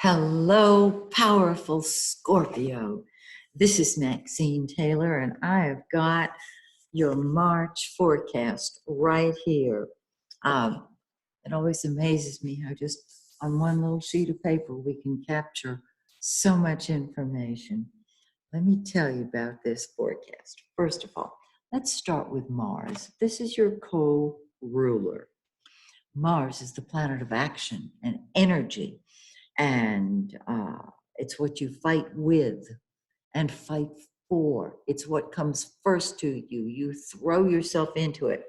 Hello, powerful Scorpio. This is Maxine Taylor, and I have got your March forecast right here. It always amazes me how just on one little sheet of paper we can capture so much information. Let me tell you about this forecast. First of all, let's start with Mars. This is your co-ruler. Mars is the planet of action and energy. And it's what you fight with and fight for. It's what comes first to you. You throw yourself into it.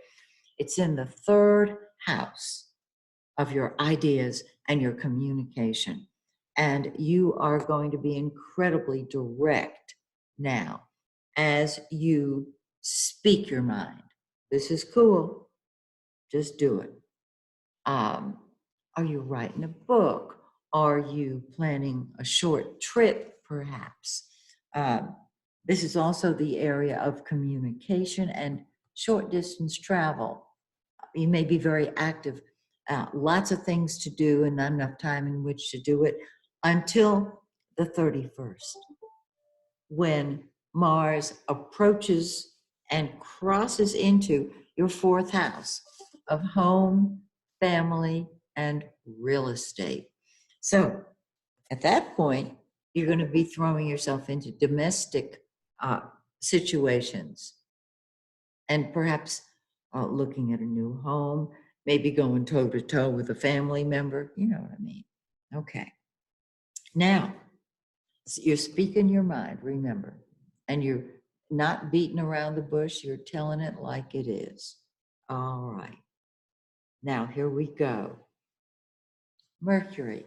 It's in the third house of your ideas and your communication. And you are going to be incredibly direct now as you speak your mind. This is cool. Just do it. Are you writing a book? Are you planning a short trip, perhaps? This is also the area of communication and short distance travel. You may be very active, lots of things to do and not enough time in which to do it until the 31st, when Mars approaches and crosses into your fourth house of home, family, and real estate. So at that point, you're going to be throwing yourself into domestic situations and perhaps looking at a new home, maybe going toe to toe with a family member. You know what I mean? Okay. Now, you're speaking your mind, remember, and you're not beating around the bush. You're telling it like it is. All right. Now, here we go. Mercury,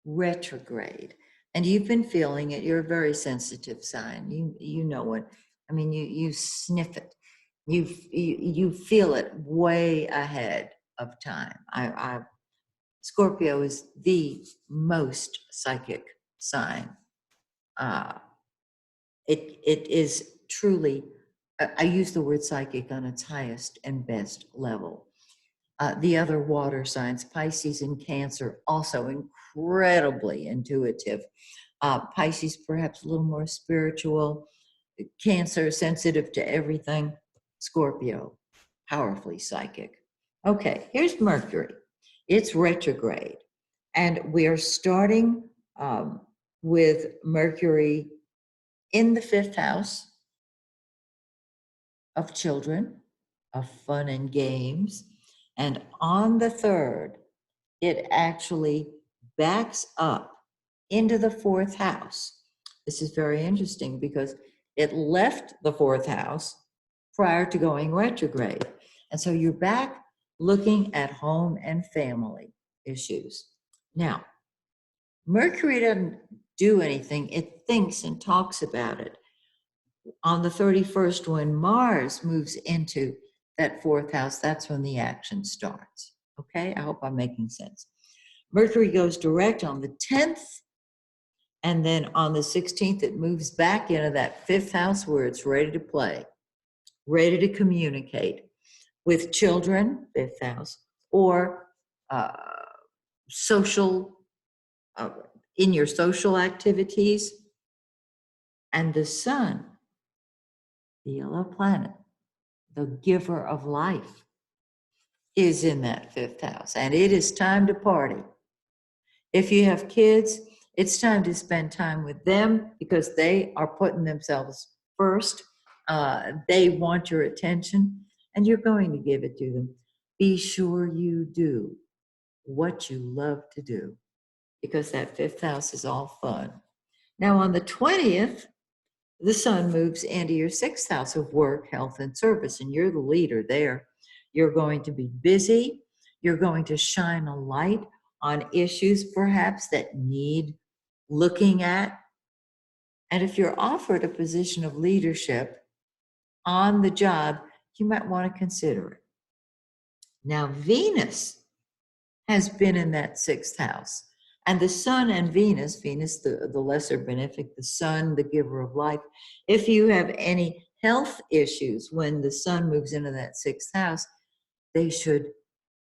retrograde. And you've been feeling it. You're a very sensitive sign. You know it. I mean, you sniff it. You feel it way ahead of time. Scorpio is the most psychic sign. It is truly, I use the word psychic on its highest and best level. The other water signs, Pisces and Cancer, also incredibly intuitive. Pisces, perhaps a little more spiritual. Cancer, sensitive to everything. Scorpio, powerfully psychic. Okay, here's Mercury. It's retrograde. And we are starting with Mercury in the fifth house of children, of fun and games. And on the third, it actually backs up into the fourth house. This is very interesting because it left the fourth house prior to going retrograde. And so you're back looking at home and family issues. Now, Mercury doesn't do anything. It thinks and talks about it. On the 31st, when Mars moves into that fourth house, that's when the action starts. Okay, I hope I'm making sense. Mercury goes direct on the 10th, and then on the 16th, it moves back into that fifth house where it's ready to play, ready to communicate with children, fifth house, or social, in your social activities. And the sun, the yellow planet, the giver of life, is in that fifth house. And it is time to party. If you have kids, it's time to spend time with them because they are putting themselves first. They want your attention, and you're going to give it to them. Be sure you do what you love to do, because that fifth house is all fun. Now, on the 20th, the sun moves into your sixth house of work, health, and service, and you're the leader there. You're going to be busy. You're going to shine a light on issues, perhaps, that need looking at. And if you're offered a position of leadership on the job, you might want to consider it. Now, Venus has been in that sixth house. And the sun and Venus, the lesser benefic, the sun, the giver of life, if you have any health issues when the sun moves into that sixth house, they should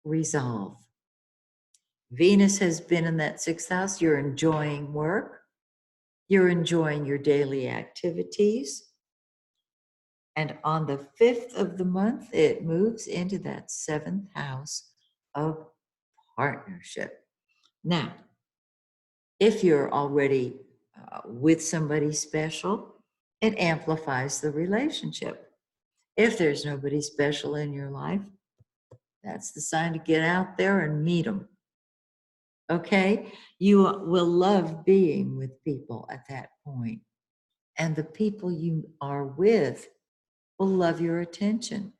resolve. Venus has been in that sixth house. You're enjoying work. You're enjoying your daily activities. And on the 5th of the month, it moves into that seventh house of partnership. Now, if you're already with somebody special, it amplifies the relationship. If there's nobody special in your life, that's the sign to get out there and meet them. Okay? You will love being with people at that point. And the people you are with will love your attention.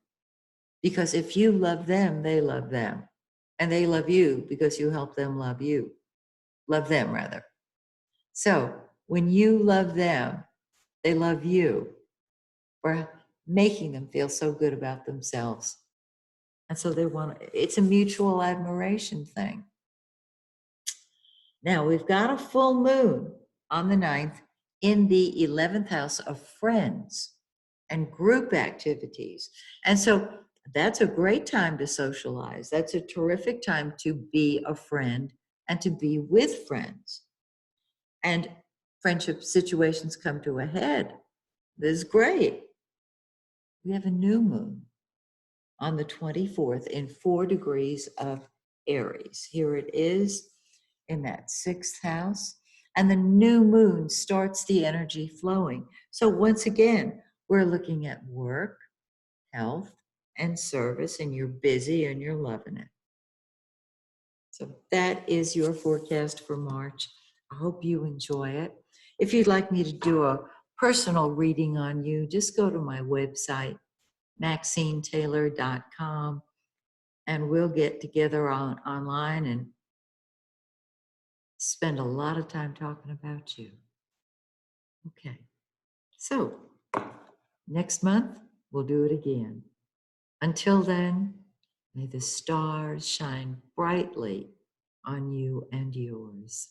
Because if you love them, they love them. And they love you because you help them love you. Love them, rather. So when you love them, they love you for making them feel so good about themselves. And so it's a mutual admiration thing. Now we've got a full moon on the 9th in the 11th house of friends and group activities. And so that's a great time to socialize. That's a terrific time to be a friend and to be with friends. And friendship situations come to a head. This is great. We have a new moon on the 24th in 4 degrees of Aries. Here it is in that 6th house. And the new moon starts the energy flowing. So once again, we're looking at work, health, and service, and you're busy and you're loving it. So that is your forecast for March. I hope you enjoy it. If you'd like me to do a personal reading on you, just go to my website, MaxineTaylor.com, and we'll get together online and spend a lot of time talking about you. Okay, so next month we'll do it again. Until then, may the stars shine brightly on you and yours.